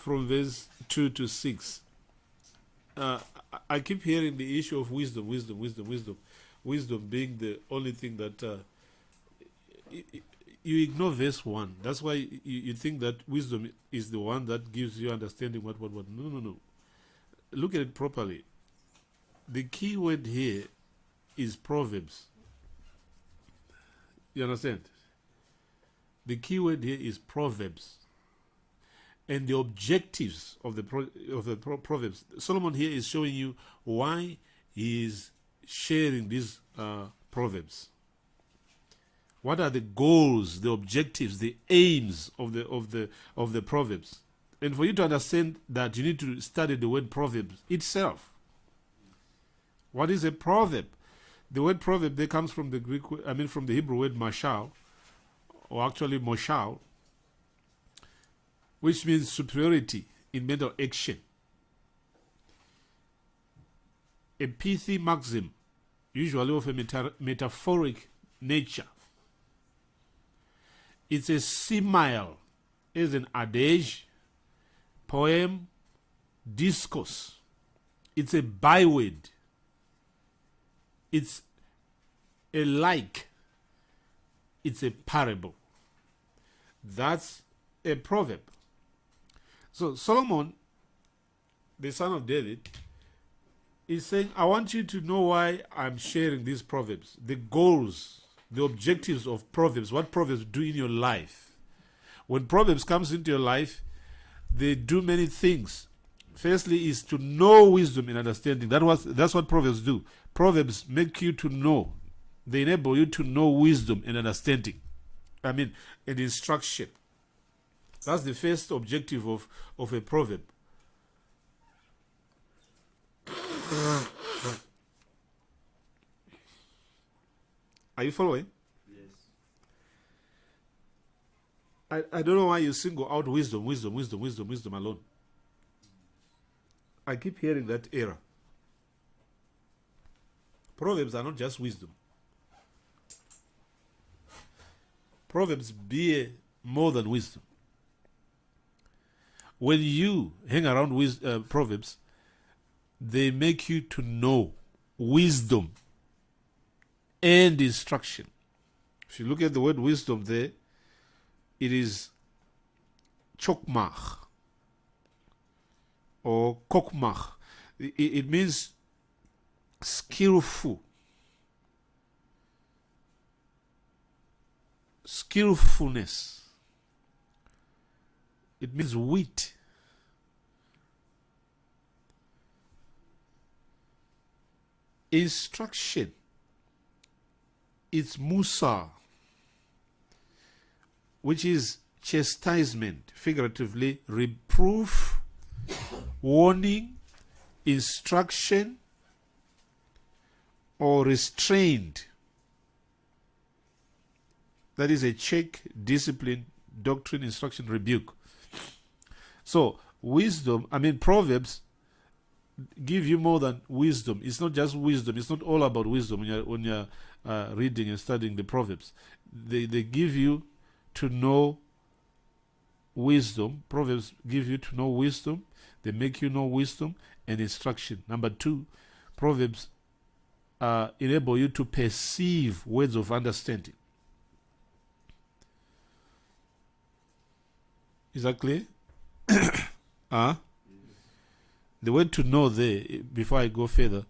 from verse 2 to 6. I keep hearing the issue of wisdom. Wisdom being the only thing that you ignore verse 1. That's why you think that wisdom is the one that gives you understanding what. No. Look at it properly. The key word here is Proverbs. You understand? The key word here is Proverbs. And the objectives of the Proverbs. Solomon here is showing you why he is sharing these Proverbs. What are the goals, the objectives, the aims of the Proverbs? And for you to understand that, you need to study the word Proverbs itself. What is a proverb? The word proverb there comes from the from the Hebrew word mashal, or actually moshal, which means superiority in mental action. A pithy maxim, usually of a metaphoric nature. It's a simile, as an adage, poem, discourse. It's a byword. It's a like. It's a parable. That's a proverb. So Solomon, the son of David, is saying, I want you to know why I'm sharing these proverbs, the goals, the objectives of proverbs, what proverbs do in your life. When proverbs comes into your life, they do many things. Firstly is to know wisdom and understanding. That's what proverbs do. Proverbs make you to know. They enable you to know wisdom and understanding. And instruction. That's the first objective of a proverb. Are you following? Yes. I don't know why you single out wisdom alone. I keep hearing that error. Proverbs are not just wisdom. Proverbs bear more than wisdom. When you hang around with Proverbs, they make you to know wisdom and instruction. If you look at the word wisdom there, it is chokmach or kokmach. It means skillful, skillfulness. It means wit. Instruction. It's musa, which is chastisement, figuratively, reproof, warning, instruction, or restraint. That is a check, discipline, doctrine, instruction, rebuke. So, Proverbs give you more than wisdom. It's not just wisdom. It's not all about wisdom when you're reading and studying the Proverbs. They give you to know wisdom. Proverbs give you to know wisdom. They make you know wisdom and instruction. Number 2, Proverbs enable you to perceive words of understanding. Is that clear? The word to know there, before I go further,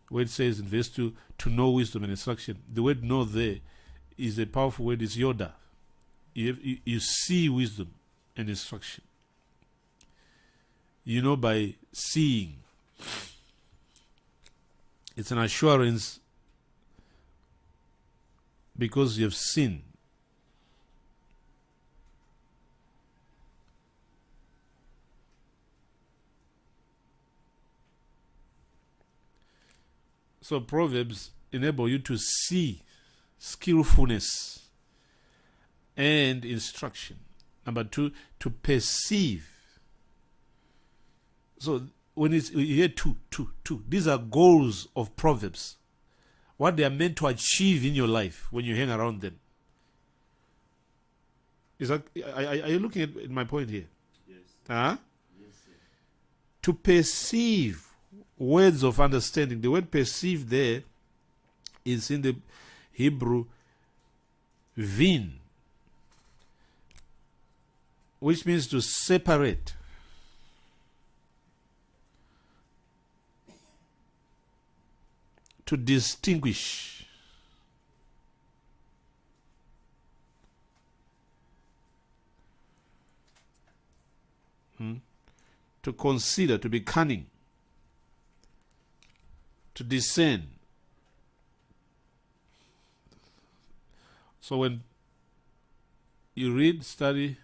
where it says in verse 2, to know wisdom and instruction, the word know there is a powerful word, is yoda. You see wisdom and instruction. You know by seeing. It's an assurance because you have seen. So Proverbs enable you to see skillfulness and instruction. Number 2, to perceive. So when you hear two, these are goals of Proverbs. What they are meant to achieve in your life when you hang around them. Are you looking at my point here? Yes. Huh? Yes. to perceive words of understanding. The word perceive there is in the Hebrew vin, which means to separate. To distinguish. To consider, to be cunning. To discern. So when you read, study,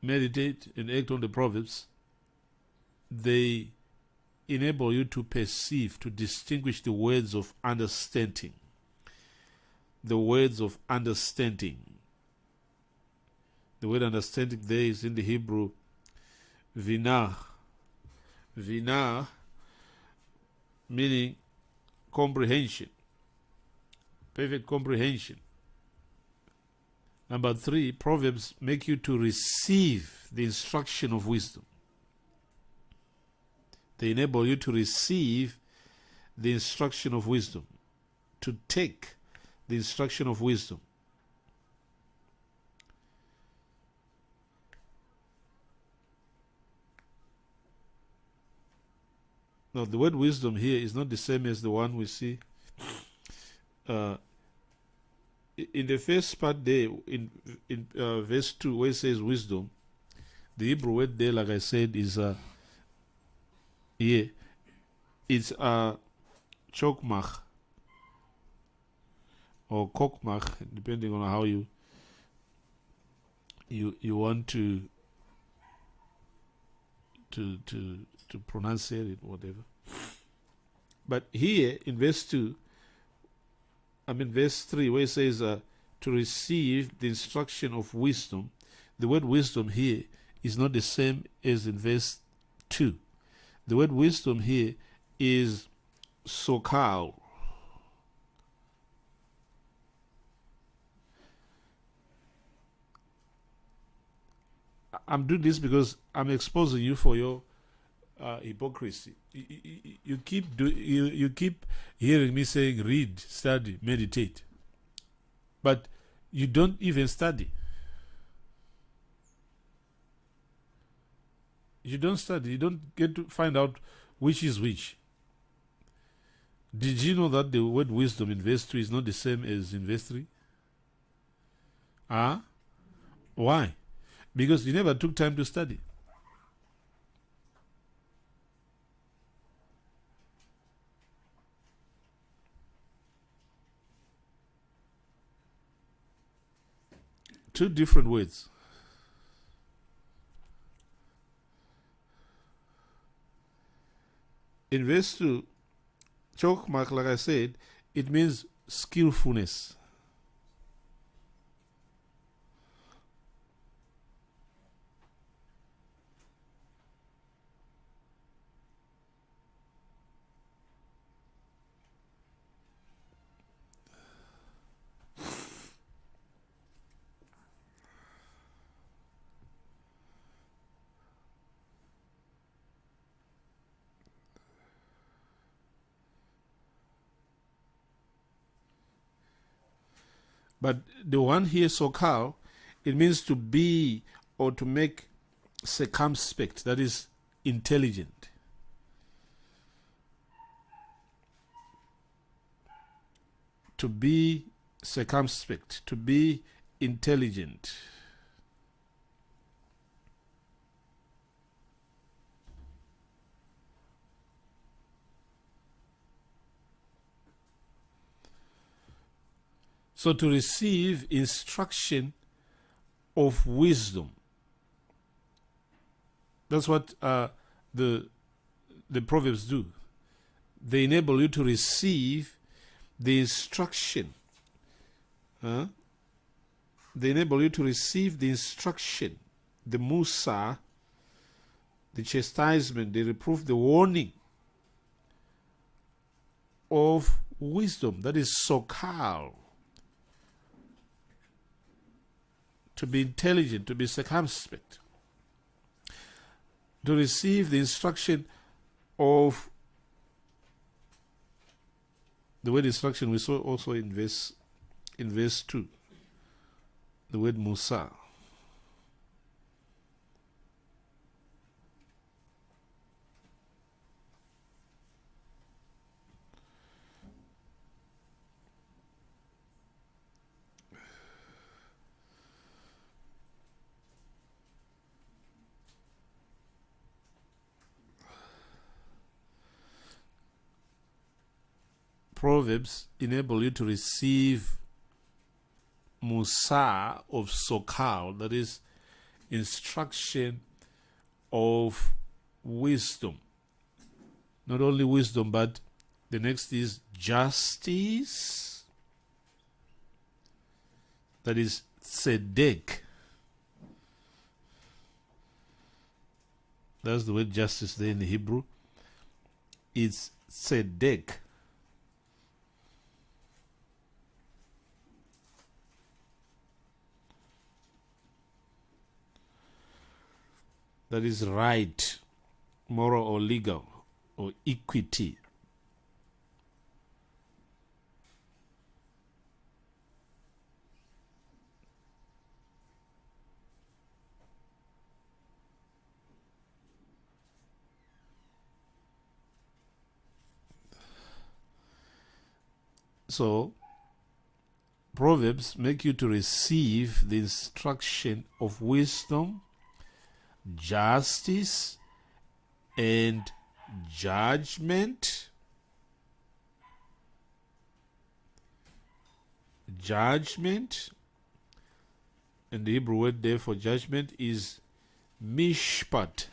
meditate, and act on the Proverbs, they enable you to perceive, to distinguish the words of understanding. The words of understanding. The word understanding there is in the Hebrew vinah. Vinah meaning comprehension. Perfect comprehension. Number 3, Proverbs make you to receive the instruction of wisdom. They enable you to receive the instruction of wisdom, to take the instruction of wisdom. Now, the word wisdom here is not the same as the one we see in the first part there, in verse 2, where it says wisdom. The Hebrew word there, like I said, is it's chokmach or kokmach, depending on how you want to pronounce it, whatever. But here in verse 2, verse 3, where it says to receive the instruction of wisdom, the word wisdom here is not the same as in verse 2. The word wisdom here is sokal. I'm doing this because I'm exposing you for your hypocrisy. You keep hearing me saying read, study, meditate, but you don't even study. You don't study. You don't get to find out which is which. Did you know that the word wisdom in verse 2 is not the same as in verse 3? Why? Because you never took time to study. Two different words. In verse 2, chokmak, like I said, it means skillfulness. But the one here, sokal, it means to be or to make circumspect, that is intelligent. To be circumspect, to be intelligent. So to receive instruction of wisdom. That's what the Proverbs do. They enable you to receive the instruction. They enable you to receive the instruction, the musa, the chastisement, the reproof, the warning of wisdom. That is sokal. To be intelligent, to be circumspect. to receive the instruction of the word instruction we saw also in verse 2, the word Musa. Proverbs enable you to receive Musa of Sokal, that is instruction of wisdom. Not only wisdom, but the next is justice, that is tzedek. That's the word justice there in the Hebrew. It's tzedek. That is right, moral or legal, or equity. So, Proverbs make you to receive the instruction of wisdom, justice, and judgment. Judgment, and the Hebrew word there for judgment is mishpat.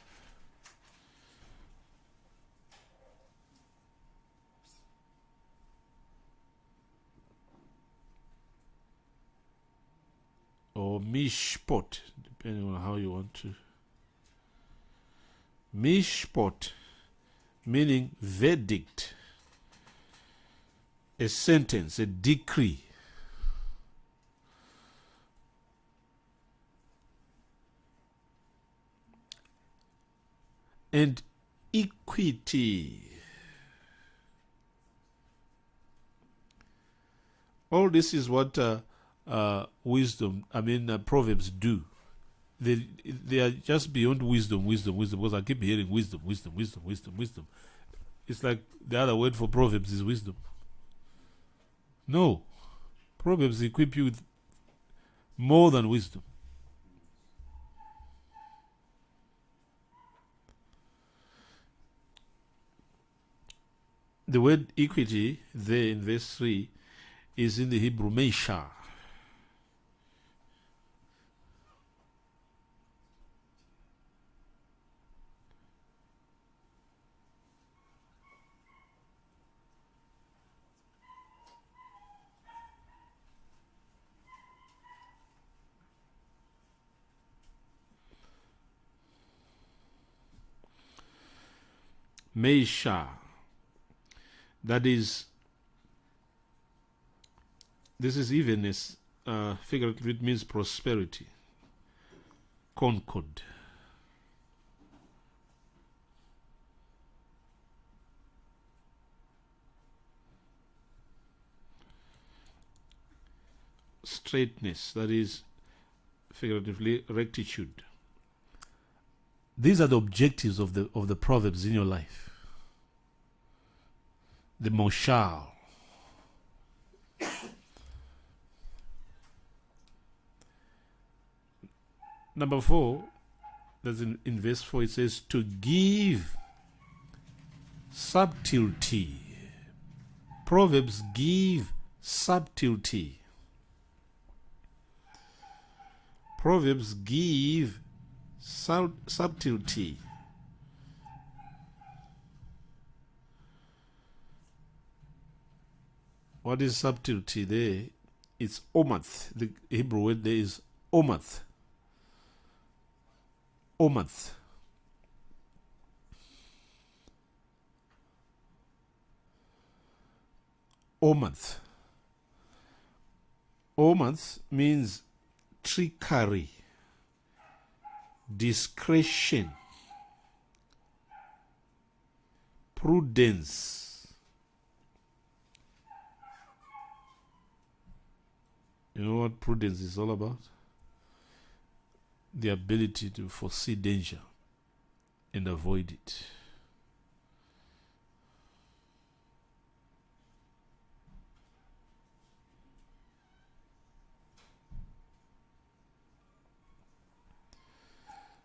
Or mishpot, depending on how you want to. Mishpot, meaning verdict, a sentence, a decree. And equity. All this is what Proverbs do. They are just beyond wisdom, because I keep hearing wisdom. It's like the other word for Proverbs is wisdom. No. Proverbs equip you with more than wisdom. The word equity there in verse 3 is in the Hebrew Mesha. Mesha. That is, this is evenness, figuratively it means prosperity, concord. Straightness, that is figuratively rectitude. These are the objectives of the Proverbs in your life. The moshal. Number 4, that's in verse 4, it says to give subtlety. Proverbs give subtlety. Proverbs give subtlety. What is subtlety there? It's omath. The Hebrew word there is omath. Omath. Omath. Omath means trickery, discretion, Prudence. You know what prudence is all about? The ability to foresee danger and avoid it.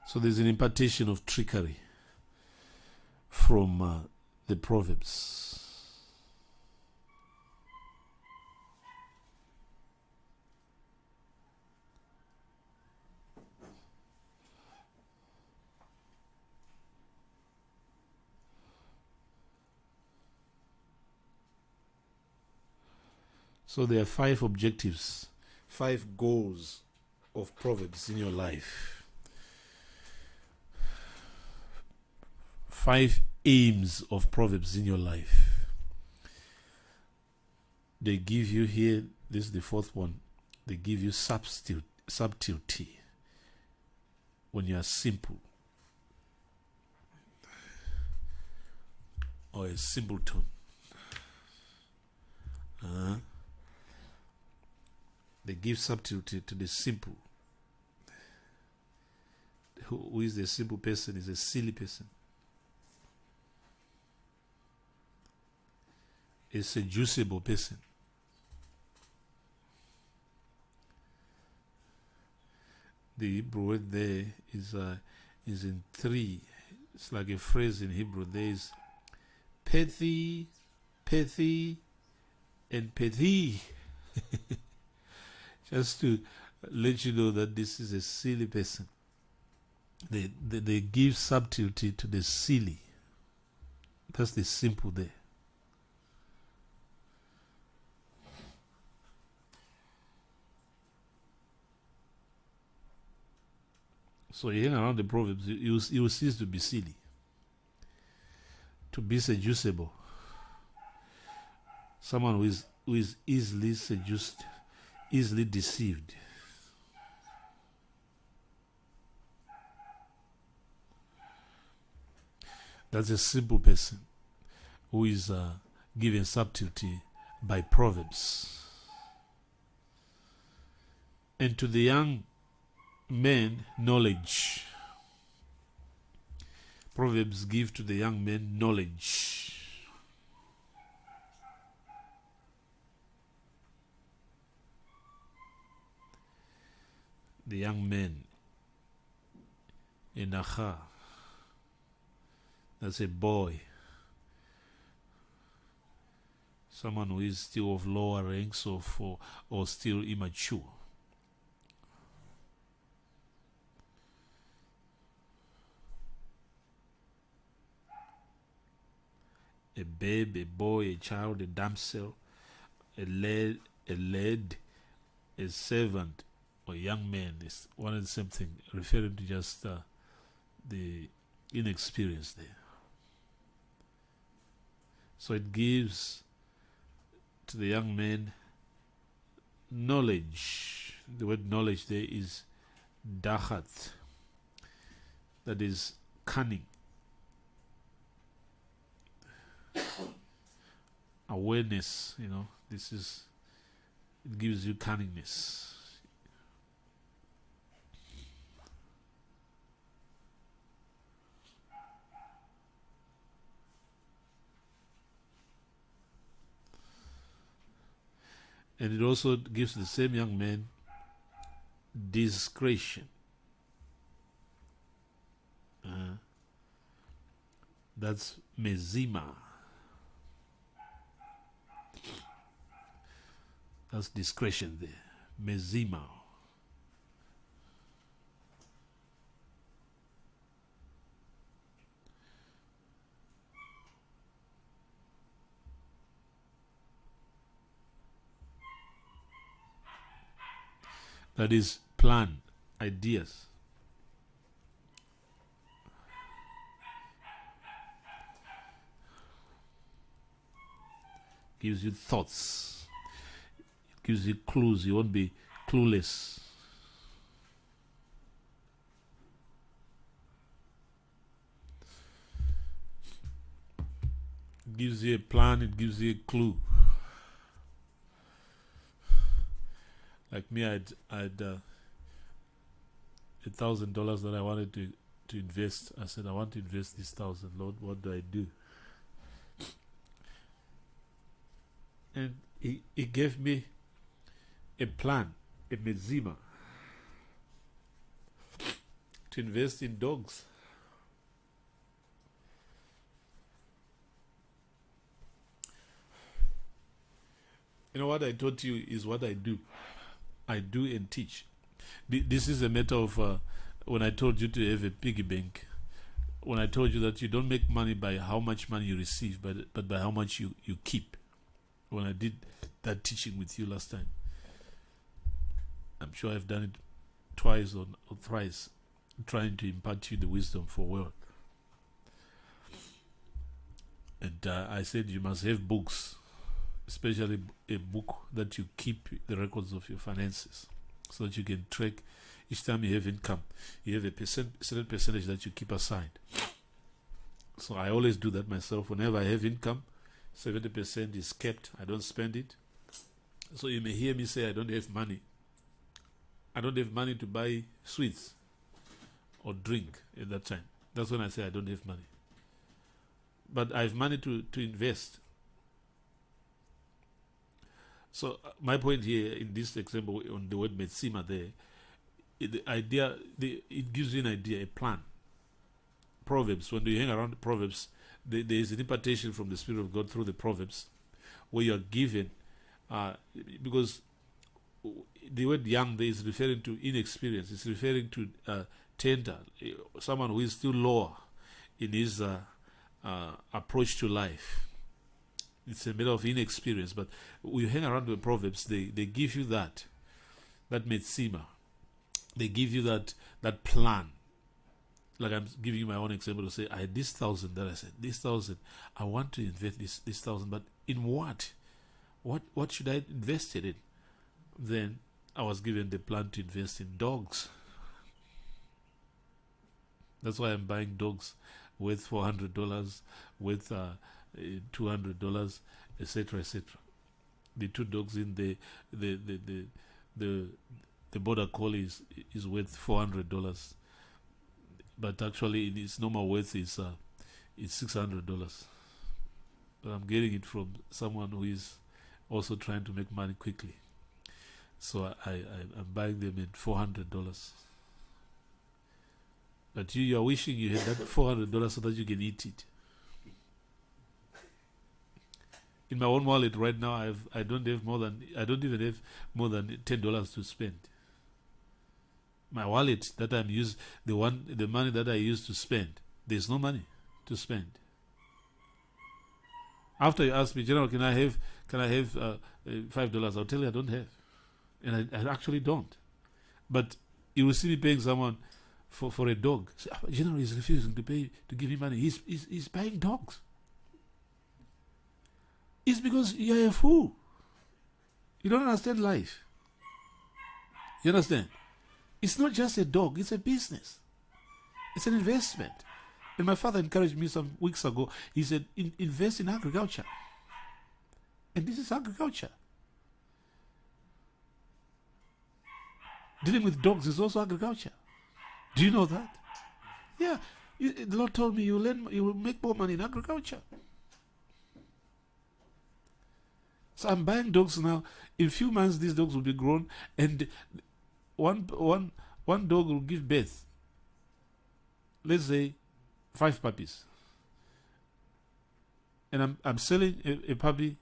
So there's an impartation of trickery from the Proverbs. So there are 5 objectives, 5 goals of Proverbs in your life. 5 aims of Proverbs in your life. They give you here, this is the 4th one, they give you subtlety when you are simple or a simpleton. They give subtlety to the simple. Who is the simple person is a silly person. A seducible person. The Hebrew word there is in 3. It's like a phrase in Hebrew. There is pethy, and pethy. Just to let you know that this is a silly person. They give subtlety to the silly. That's the simple there. So you hang around the Proverbs, you will cease to be silly, to be seducible. Someone who is easily seduced, easily deceived. That's a simple person who is given subtlety by Proverbs. And to the young men, knowledge. Proverbs give to the young men knowledge. The young men in Aha, that's a boy, someone who is still of lower ranks or still immature. A babe, a boy, a child, a damsel, a lad, a servant, or young man is one and the same thing, referring to just the inexperience there. So it gives to the young man knowledge. The word knowledge there is dachat, that is cunning, awareness. It gives you cunningness. And it also gives the same young man discretion. That's mezima. That's discretion there. Mezima. That is plan, ideas. Gives you thoughts. It gives you clues. You won't be clueless. It gives you a plan, it gives you a clue. Like me, I'd $1,000 that I wanted to invest. I said, I want to invest this 1,000. Lord, what do I do? And he gave me a plan, a mezima, to invest in dogs. You know, what I taught you is what I do. I do and teach. This is a matter of when I told you to have a piggy bank, when I told you that you don't make money by how much money you receive, but by how much you keep. When I did that teaching with you last time, I'm sure I've done it twice or thrice, trying to impart to you the wisdom for wealth. And I said you must have books, especially a book that you keep the records of your finances, so that you can track each time you have income. You have a certain percentage that you keep aside. So I always do that myself. Whenever I have income, 70% is kept. I don't spend it. So you may hear me say I don't have money. I don't have money to buy sweets or drink at that time. That's when I say I don't have money. But I have money to invest. So my point here in this example on the word metsima there, it gives you an idea, a plan. Proverbs, when you hang around the Proverbs, there is an impartation from the Spirit of God through the Proverbs, where you are given, because the word young there is referring to inexperience. It's referring to tender, someone who is still lower in his approach to life. It's a matter of inexperience, but when you hang around the Proverbs, they give you that metsima. They give you that plan. Like I'm giving you my own example to say, I had this 1,000 that I said, this 1,000, I want to invest this 1,000, but in what? What should I invest it in? Then I was given the plan to invest in dogs. That's why I'm buying dogs worth $400, worth $200, etc., etc. The two dogs in the border collie is worth $400, but actually its normal worth is $600. But I'm getting it from someone who is also trying to make money quickly. So I'm buying them at $400. But you are wishing you had that $400 so that you can eat it. In my own wallet right now, I don't even have more than $10 to spend. My wallet that I'm used, the money that I use to spend, there's no money to spend. After you ask me, General, can I have $5? I'll tell you I don't have, and I actually don't. But you will see me paying someone for a dog. Say, General is refusing to give me money. He's buying dogs. It's because you're a fool. You don't understand life. You understand? It's not just a dog, it's a business. It's an investment. And my father encouraged me some weeks ago. He said, invest in agriculture. And this is agriculture. Dealing with dogs is also agriculture. Do you know that? Yeah. The Lord told me you will make more money in agriculture. So I'm buying dogs now. In a few months, these dogs will be grown, and one dog will give birth, let's say, 5 puppies. And I'm selling a puppy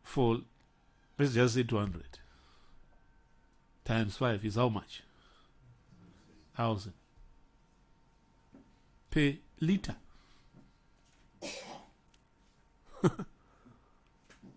for, let's just say, 200. Times 5 is how much? 1,000 per liter.